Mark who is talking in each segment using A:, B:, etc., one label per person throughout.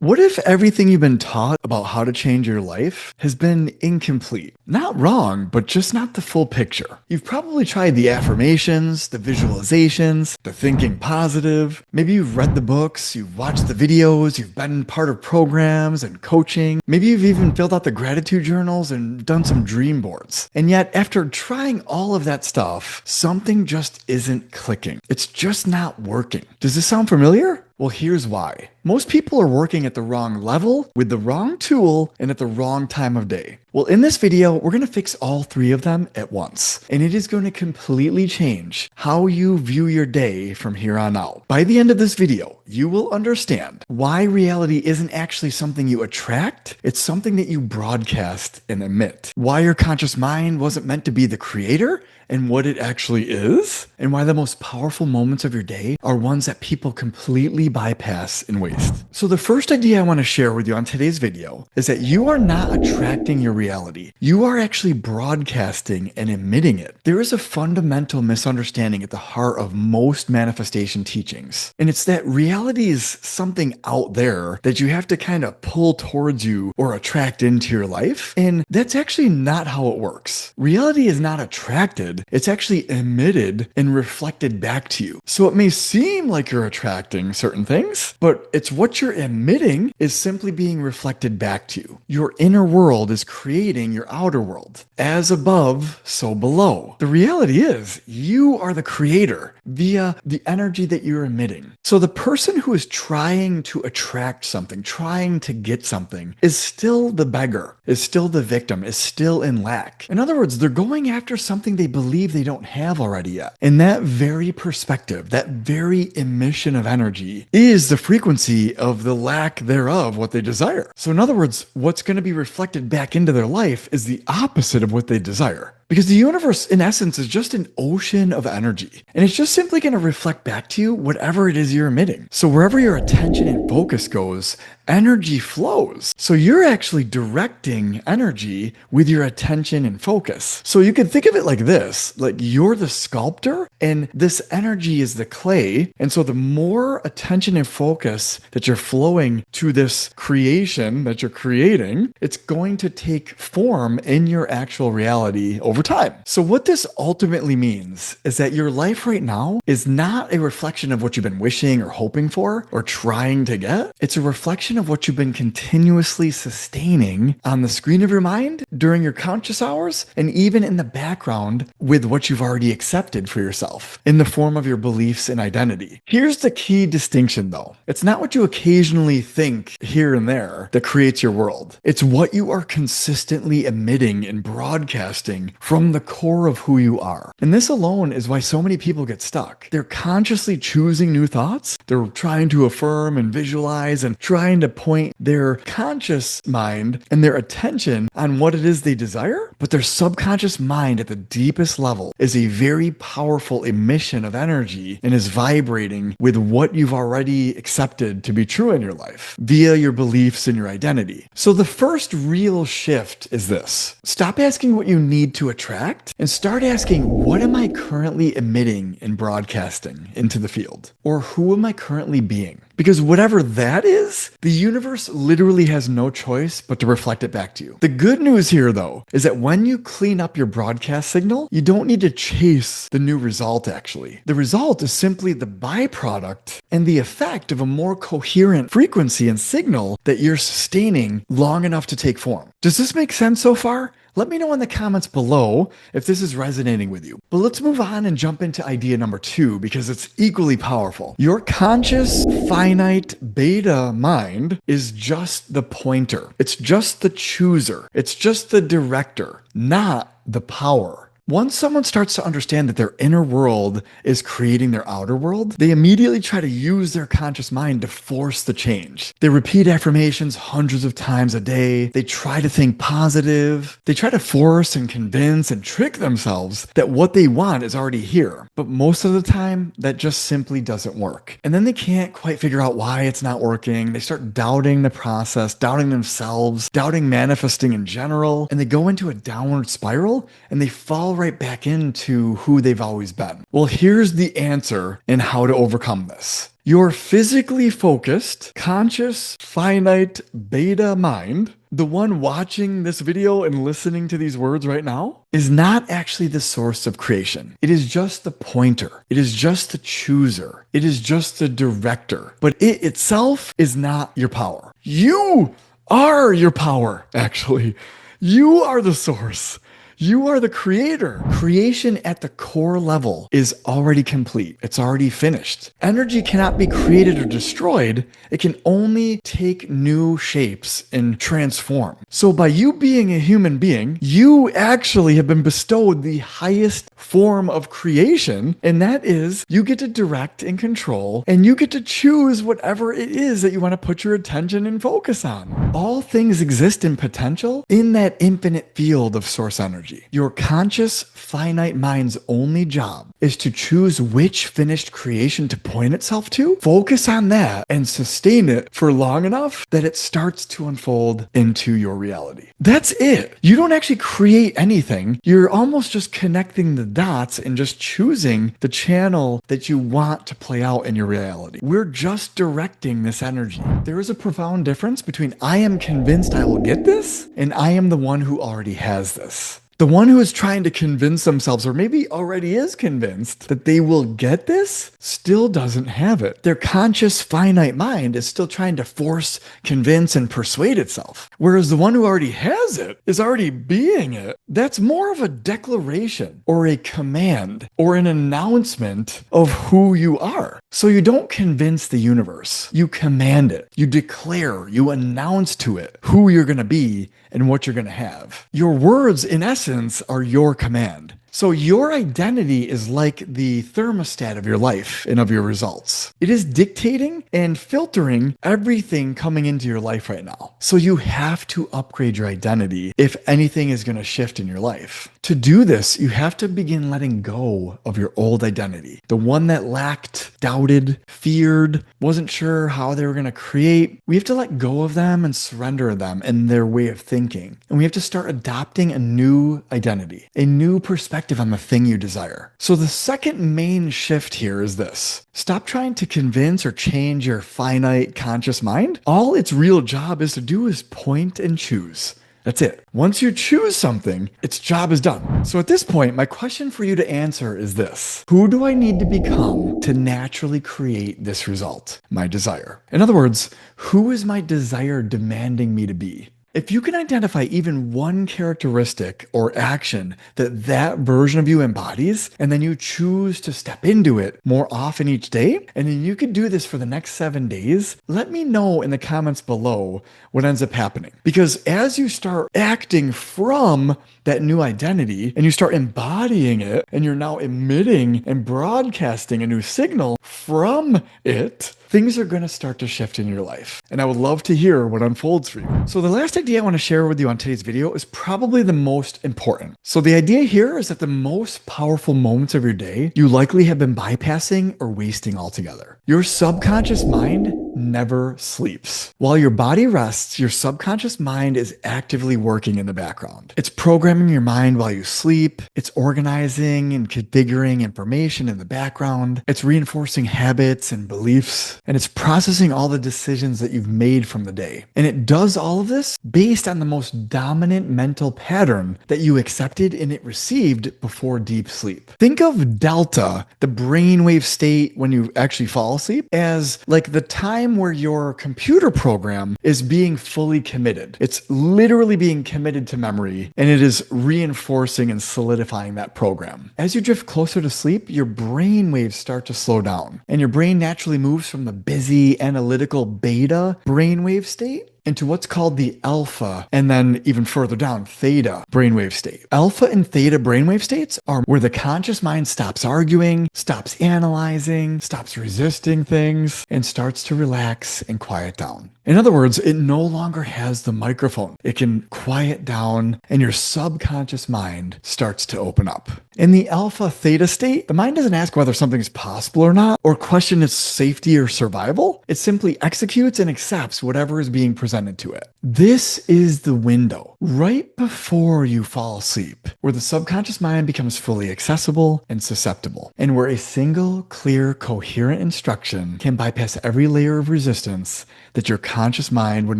A: What if everything you've been taught about how to change your life has been incomplete? Not wrong, but just not the full picture. You've probably tried the affirmations, the visualizations, the thinking positive. Maybe you've read the books, you've watched the videos, you've been part of programs and coaching. Maybe you've even filled out the gratitude journals and done some dream boards. And yet, after trying all of that stuff, something just isn't clicking. It's just not working. Does this sound familiar? Well, here's why. Most people are working at the wrong level, with the wrong tool, and at the wrong time of day. Well, in this video, we're going to fix all three of them at once. And it is going to completely change how you view your day from here on out. By the end of this video, you will understand why reality isn't actually something you attract, it's something that you broadcast and emit. Why your conscious mind wasn't meant to be the creator, and what it actually is, and why the most powerful moments of your day are ones that people completely bypass and waste. So the first idea I want to share with you on today's video is that you are not attracting your reality. You are actually broadcasting and emitting it. There is a fundamental misunderstanding at the heart of most manifestation teachings, and it's that reality is something out there that you have to kind of pull towards you or attract into your life, and that's actually not how it works. Reality is not attracted, it's actually emitted and reflected back to you. So it may seem like you're attracting certain things, but it's what you're emitting is simply being reflected back to you. Your inner world is creating your outer world. As above, so below. The reality is you are the creator via the energy that you're emitting. So the person who is trying to attract something, trying to get something, is still the beggar, is still the victim, is still in lack. In other words, they're going after something they believe they don't have already yet. And that very perspective, that very emission of energy is the frequency of the lack thereof, what they desire. So in other words, what's going to be reflected back into their life is the opposite of what they desire. Because the universe, in essence, is just an ocean of energy. And it's just simply going to reflect back to you whatever it is you're emitting. So wherever your attention and focus goes, energy flows. So you're actually directing energy with your attention and focus. So you can think of it like this, like you're the sculptor and this energy is the clay. And so the more attention and focus that you're flowing to this creation that you're creating, it's going to take form in your actual reality over time. So what this ultimately means is that your life right now is not a reflection of what you've been wishing or hoping for or trying to get. It's a reflection of what you've been continuously sustaining on the screen of your mind during your conscious hours and even in the background with what you've already accepted for yourself in the form of your beliefs and identity. Here's the key distinction though. It's not what you occasionally think here and there that creates your world. It's what you are consistently emitting and broadcasting from the core of who you are. And this alone is why so many people get stuck. They're consciously choosing new thoughts. They're trying to affirm and visualize and trying to point their conscious mind and their attention on what it is they desire, but their subconscious mind at the deepest level is a very powerful emission of energy and is vibrating with what you've already accepted to be true in your life via your beliefs and your identity. So the first real shift is this. Stop asking what you need to attract and start asking, what am I currently emitting and broadcasting into the field? Or who am I currently being? Because whatever that is, the universe literally has no choice but to reflect it back to you. The good news here, though, is that when you clean up your broadcast signal, you don't need to chase the new result, actually. The result is simply the byproduct and the effect of a more coherent frequency and signal that you're sustaining long enough to take form. Does this make sense so far? Let me know in the comments below if this is resonating with you. But let's move on and jump into idea number 2 because it's equally powerful. Your conscious, finite beta mind is just the pointer. It's just the chooser. It's just the director, not the power. Once someone starts to understand that their inner world is creating their outer world, they immediately try to use their conscious mind to force the change. They repeat affirmations hundreds of times a day. They try to think positive. They try to force and convince and trick themselves that what they want is already here. But most of the time, that just simply doesn't work. And then they can't quite figure out why it's not working. They start doubting the process, doubting themselves, doubting manifesting in general, and they go into a downward spiral and they fall fall right back into who they've always been. Well, here's the answer and how to overcome this. Your physically focused, conscious, finite beta mind, the one watching this video and listening to these words right now, is not actually the source of creation. It is just the pointer. It is just the chooser. It is just the director. But it itself is not your power. You are your power, actually. You are the source. You are the creator. Creation at the core level is already complete. It's already finished. Energy cannot be created or destroyed. It can only take new shapes and transform. So by you being a human being, you actually have been bestowed the highest form of creation, and that is you get to direct and control, and you get to choose whatever it is that you want to put your attention and focus on. All things exist in potential in that infinite field of source energy. Your conscious, finite mind's only job is to choose which finished creation to point itself to, focus on that, and sustain it for long enough that it starts to unfold into your reality. That's it. You don't actually create anything. You're almost just connecting the dots and just choosing the channel that you want to play out in your reality. We're just directing this energy. There is a profound difference between I am convinced I will get this and I am the one who already has this. The one who is trying to convince themselves, or maybe already is convinced that they will get this, still doesn't have it. Their conscious, finite mind is still trying to force, convince, and persuade itself. Whereas the one who already has it is already being it. That's more of a declaration, or a command, or an announcement of who you are. So you don't convince the universe. You command it. You declare, you announce to it who you're going to be and what you're going to have. Your words, in essence, are your command. So your identity is like the thermostat of your life and of your results. It is dictating and filtering everything coming into your life right now. So you have to upgrade your identity if anything is going to shift in your life. To do this, you have to begin letting go of your old identity. The one that lacked, doubted, feared, wasn't sure how they were going to create. We have to let go of them and surrender them and their way of thinking. And we have to start adopting a new identity, a new perspective on the thing you desire. So the second main shift here is this. Stop trying to convince or change your finite conscious mind. All its real job is to do is point and choose. That's it. Once you choose something, its job is done. So at this point, my question for you to answer is this. Who do I need to become to naturally create this result, my desire? In other words, who is my desire demanding me to be? If you can identify even one characteristic or action that that version of you embodies, and then you choose to step into it more often each day, and then you could do this for the next 7 days, let me know in the comments below what ends up happening. Because as you start acting from that new identity and you start embodying it, and you're now emitting and broadcasting a new signal from it, things are going to start to shift in your life. And I would love to hear what unfolds for you. So the last idea I want to share with you on today's video is probably the most important. So the idea here is that the most powerful moments of your day, you likely have been bypassing or wasting altogether. Your subconscious mind never sleeps. While your body rests, your subconscious mind is actively working in the background. It's programming your mind while you sleep. It's organizing and configuring information in the background. It's reinforcing habits and beliefs. And it's processing all the decisions that you've made from the day. And it does all of this based on the most dominant mental pattern that you accepted and it received before deep sleep. Think of delta, the brainwave state when you actually fall asleep, as like the time where your computer program is being fully committed. It's literally being committed to memory, and it is reinforcing and solidifying that program. As you drift closer to sleep, your brain waves start to slow down, and your brain naturally moves from the busy, analytical beta brainwave state into what's called the alpha, and then even further down, theta brainwave state. Alpha and theta brainwave states are where the conscious mind stops arguing, stops analyzing, stops resisting things, and starts to relax and quiet down. In other words, it no longer has the microphone. It can quiet down, and your subconscious mind starts to open up. In the alpha theta state, the mind doesn't ask whether something is possible or not, or question its safety or survival. It simply executes and accepts whatever is being presented presented to it. This is the window right before you fall asleep, where the subconscious mind becomes fully accessible and susceptible, and where a single, clear, coherent instruction can bypass every layer of resistance that your conscious mind would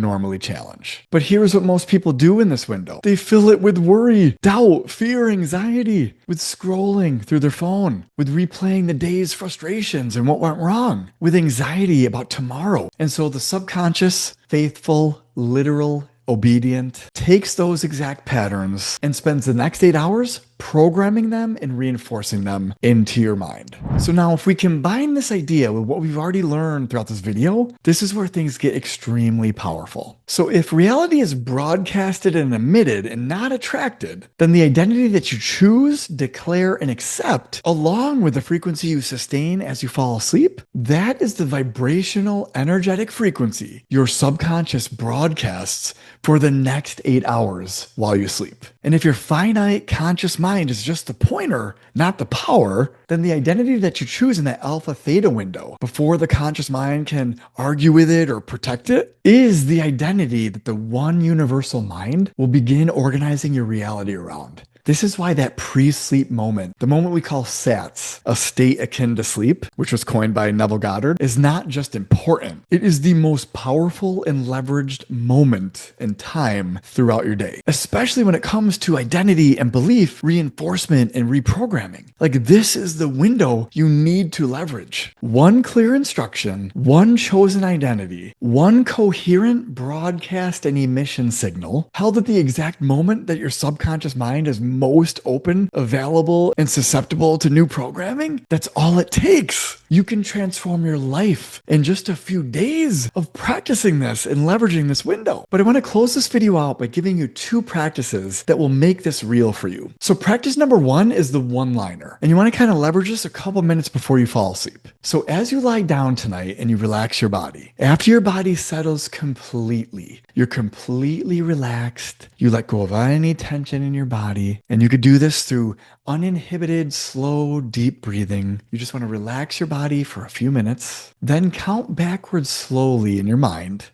A: normally challenge. But here's what most people do in this window. They fill it with worry, doubt, fear, anxiety, with scrolling through their phone, with replaying the day's frustrations and what went wrong, with anxiety about tomorrow. And so the subconscious, faithful, literal, obedient, takes those exact patterns and spends the next 8 hours programming them and reinforcing them into your mind. So now if we combine this idea with what we've already learned throughout this video, this is where things get extremely powerful. So if reality is broadcasted and emitted and not attracted, then the identity that you choose, declare, and accept, along with the frequency you sustain as you fall asleep, that is the vibrational energetic frequency your subconscious broadcasts for the next 8 hours while you sleep. And if your finite conscious mind is just the pointer, not the power, then the identity that you choose in that alpha theta window before the conscious mind can argue with it or protect it is the identity that the one universal mind will begin organizing your reality around. This is why that pre-sleep moment, the moment we call SATS, a state akin to sleep, which was coined by Neville Goddard, is not just important. It is the most powerful and leveraged moment in time throughout your day, especially when it comes to identity and belief, reinforcement and reprogramming. Like, this is the window you need to leverage. One clear instruction, one chosen identity, one coherent broadcast and emission signal held at the exact moment that your subconscious mind is most open, available, and susceptible to new programming. That's all it takes. You can transform your life in just a few days of practicing this and leveraging this window. But I want to close this video out by giving you 2 practices that will make this real for you. So practice number 1 is the one-liner, and you want to kind of leverage this a couple minutes before you fall asleep. So as you lie down tonight and you relax your body, after your body settles completely, you're completely relaxed, you let go of any tension in your body, and you could do this through uninhibited, slow, deep breathing. You just want to relax your body for a few minutes, then count backwards slowly in your mind.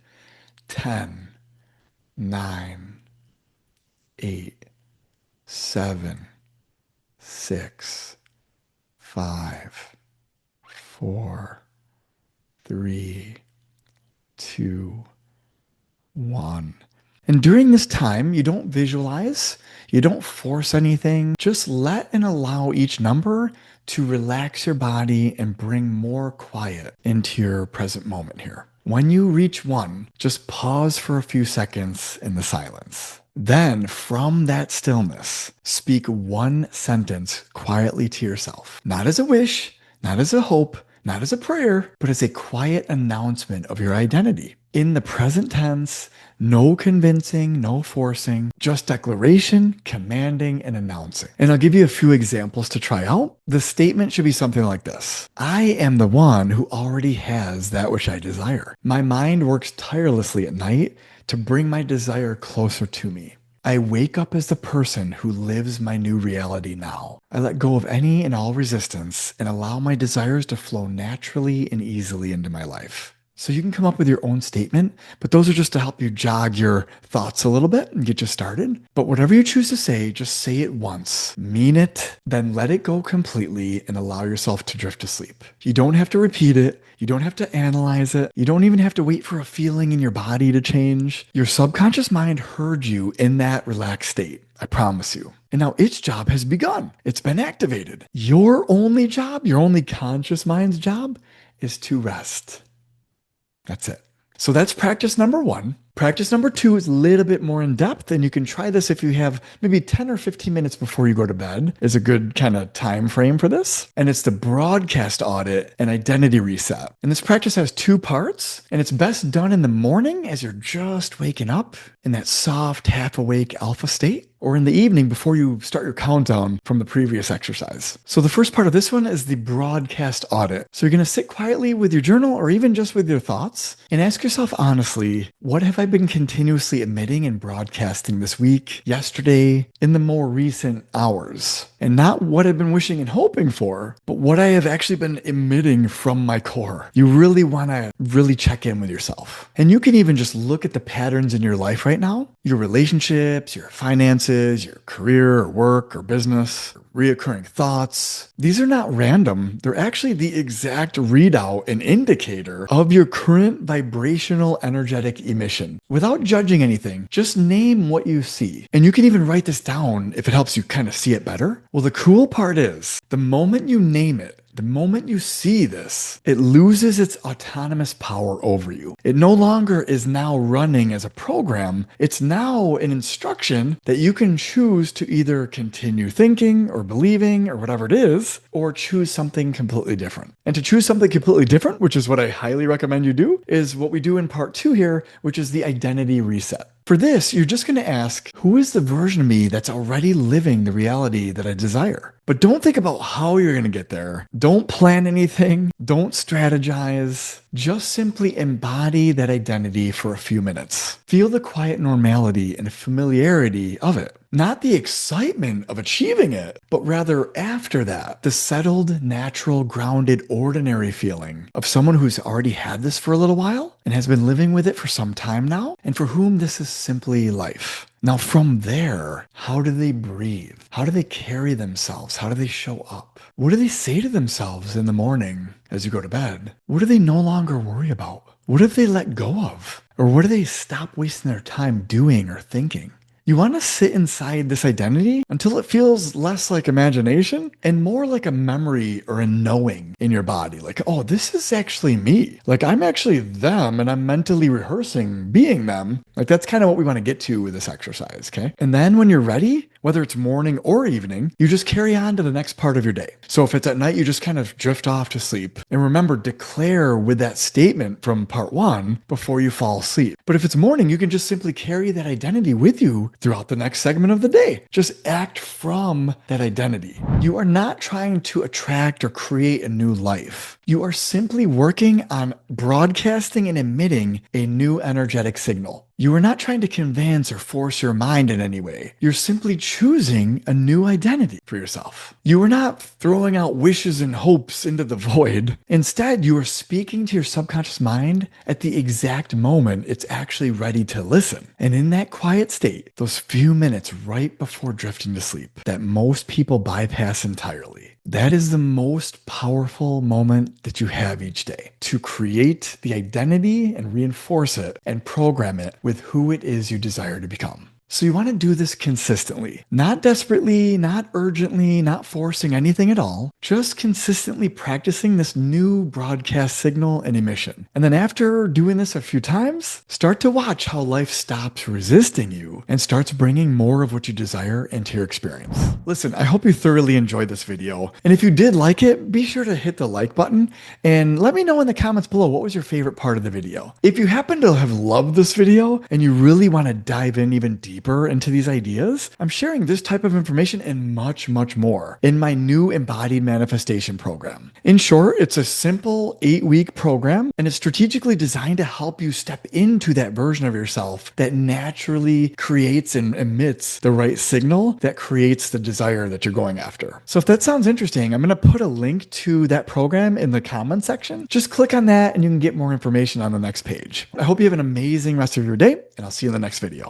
A: 10, 9, 8, 7, 6, 5, 4, 3, 2, 1. And during this time, you don't visualize, you don't force anything. Just let and allow each number to relax your body and bring more quiet into your present moment here. When you reach 1, just pause for a few seconds in the silence. Then, from that stillness, speak one sentence quietly to yourself. Not as a wish, not as a hope, not as a prayer, but as a quiet announcement of your identity. In the present tense, no convincing, no forcing, just declaration, commanding, and announcing. And I'll give you a few examples to try out. The statement should be something like this. I am the one who already has that which I desire. My mind works tirelessly at night to bring my desire closer to me. I wake up as the person who lives my new reality now. I let go of any and all resistance and allow my desires to flow naturally and easily into my life. So you can come up with your own statement, but those are just to help you jog your thoughts a little bit and get you started. But whatever you choose to say, just say it once, mean it, then let it go completely and allow yourself to drift to sleep. You don't have to repeat it. You don't have to analyze it. You don't even have to wait for a feeling in your body to change. Your subconscious mind heard you in that relaxed state. I promise you. And now its job has begun. It's been activated. Your only job, your only conscious mind's job is to rest. That's it. So that's practice number 1. Practice number 2 is a little bit more in depth, and you can try this if you have maybe 10 or 15 minutes before you go to bed is a good kind of time frame for this. And it's the broadcast audit and identity reset. And this practice has 2 parts, and it's best done in the morning as you're just waking up in that soft, half awake alpha state, or in the evening before you start your countdown from the previous exercise. So the first part of this one is the broadcast audit. So you're going to sit quietly with your journal or even just with your thoughts and ask yourself honestly, what have I've been continuously emitting and broadcasting this week, yesterday, in the more recent hours? And not what I've been wishing and hoping for, but what I have actually been emitting from my core. You really want to really check in with yourself. And you can even just look at the patterns in your life right now, your relationships, your finances, your career or work or business, reoccurring thoughts. These are not random. They're actually the exact readout and indicator of your current vibrational energetic emission. Without judging anything, just name what you see. And you can even write this down if it helps you kind of see it better. Well, the cool part is the moment you name it, the moment you see this, it loses its autonomous power over you. It no longer is now running as a program. It's now an instruction that you can choose to either continue thinking or believing or whatever it is, or choose something completely different. And to choose something completely different, which is what I highly recommend you do, is what we do in part 2 here, which is the identity reset. For this, you're just going to ask, who is the version of me that's already living the reality that I desire? But don't think about how you're going to get there. Don't plan anything. Don't strategize. Just simply embody that identity for a few minutes. Feel the quiet normality and familiarity of it. Not the excitement of achieving it, but rather after that, the settled, natural, grounded, ordinary feeling of someone who's already had this for a little while and has been living with it for some time now, and for whom this is simply life. Now from there, how do they breathe? How do they carry themselves? How do they show up? What do they say to themselves in the morning as you go to bed? What do they no longer worry about? What have they let go of? Or what do they stop wasting their time doing or thinking? You want to sit inside this identity until it feels less like imagination and more like a memory or a knowing in your body. Like, oh, this is actually me. Like, I'm actually them and I'm mentally rehearsing being them. Like, that's kind of what we want to get to with this exercise, okay? And then when you're ready, whether it's morning or evening, you just carry on to the next part of your day. So if it's at night, you just kind of drift off to sleep. And remember, declare with that statement from part 1 before you fall asleep. But if it's morning, you can just simply carry that identity with you throughout the next segment of the day. Just act from that identity. You are not trying to attract or create a new life. You are simply working on broadcasting and emitting a new energetic signal. You are not trying to convince or force your mind in any way. You're simply choosing a new identity for yourself. You are not throwing out wishes and hopes into the void. Instead, you are speaking to your subconscious mind at the exact moment it's actually ready to listen. And in that quiet state, those few minutes right before drifting to sleep that most people bypass entirely, that is the most powerful moment that you have each day to create the identity and reinforce it and program it with who it is you desire to become. So you want to do this consistently, not desperately, not urgently, not forcing anything at all, just consistently practicing this new broadcast signal and emission. And then after doing this a few times, start to watch how life stops resisting you and starts bringing more of what you desire into your experience. Listen, I hope you thoroughly enjoyed this video. And if you did like it, be sure to hit the like button and let me know in the comments below what was your favorite part of the video. If you happen to have loved this video and you really want to dive in even deeper into these ideas, I'm sharing this type of information and much, much more in my new Embodied Manifestation program. In short, it's a simple 8-week program and it's strategically designed to help you step into that version of yourself that naturally creates and emits the right signal that creates the desire that you're going after. So if that sounds interesting, I'm going to put a link to that program in the comment section. Just click on that and you can get more information on the next page. I hope you have an amazing rest of your day and I'll see you in the next video.